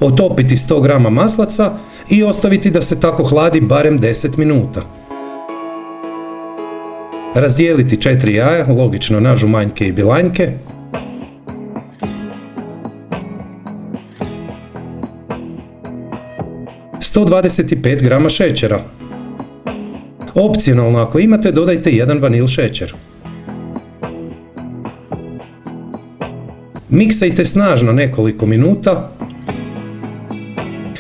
Otopiti 100 g maslaca i ostaviti da se tako hladi barem 10 minuta. Razdijeliti 4 jaja, logično na žumanjke i bilanjke. Sto 25 g šećera. Opcionalno ako imate dodajte 1 vanil šećer. Miksajte snažno nekoliko minuta.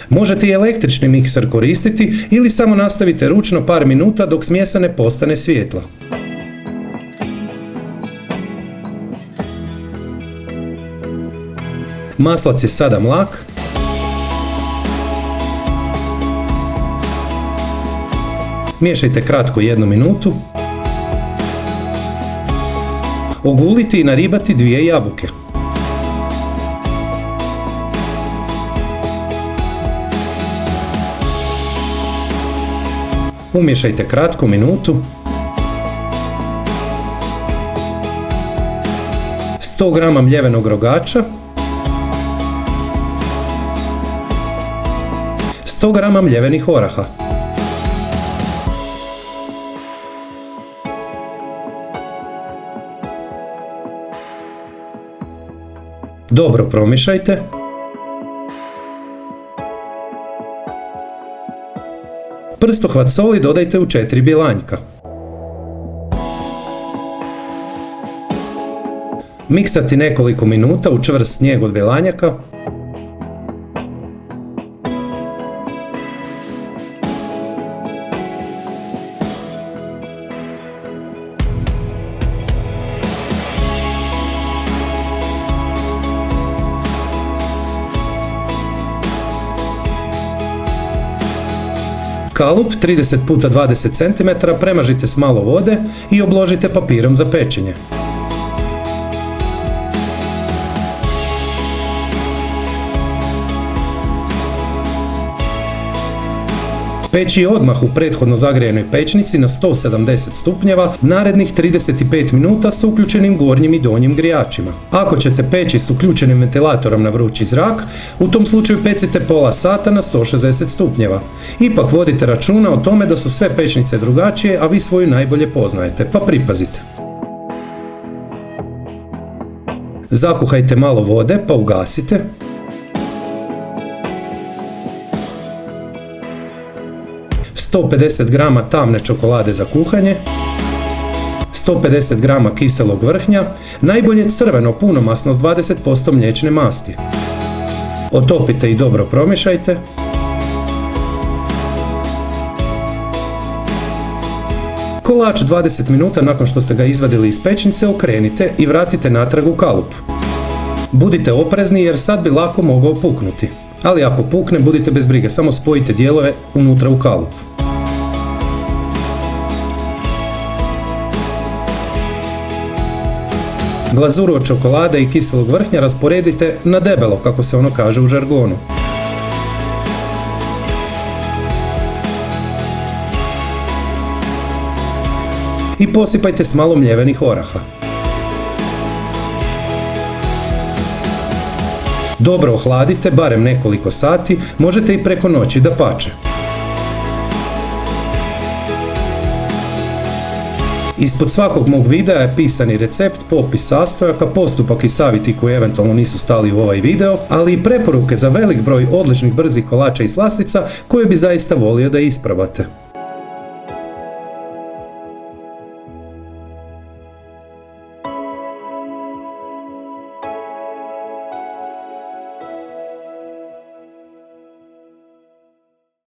Možete i električni mikser koristiti ili samo nastavite ručno par minuta dok smjesa ne postane svijetla. Maslac je sada mlak. Miješajte kratko 1 minutu. Oguliti i naribati 2 jabuke. Umiješajte kratko minutu. 100 g mljevenog rogača. 100 g mljevenih oraha. Dobro promiješajte. Prstohvat soli dodajte u 4 bjelanjka. Miksati nekoliko minuta u čvrst snijeg od bjelanjaka. Kalup 30 x 20 cm premažite s malo vode i obložite papirom za pečenje. Peći odmah u prethodno zagrijenoj pećnici na 170 stupnjeva narednih 35 minuta s uključenim gornjim i donjim grijačima. Ako ćete peći s uključenim ventilatorom na vrući zrak, u tom slučaju pecite pola sata na 160 stupnjeva. Ipak vodite računa o tome da su sve pećnice drugačije, a vi svoju najbolje poznajete, pa pripazite. Zakuhajte malo vode, pa ugasite. 150 g tamne čokolade za kuhanje, 150 g kiselog vrhnja, najbolje crveno punomasno s 20% mliječne masti. Otopite i dobro promiješajte. Kolač 20 minuta nakon što ste ga izvadili iz pećnice okrenite i vratite natrag u kalup. Budite oprezni jer sad bi lako mogao puknuti. Ali ako pukne, budite bez brige, samo spojite dijelove unutra u kalup. Glazuru od čokolade i kiselog vrhnja rasporedite na debelo, kako se ono kaže u žargonu. I posipajte s malo mljevenih oraha. Dobro ohladite, barem nekoliko sati, možete i preko noći dapače. Ispod svakog mog videa je pisani recept, popis sastojaka, postupak i savjeti koji eventualno nisu stali u ovaj video, ali i preporuke za velik broj odličnih brzih kolača i slastica koje bi zaista volio da isprobate.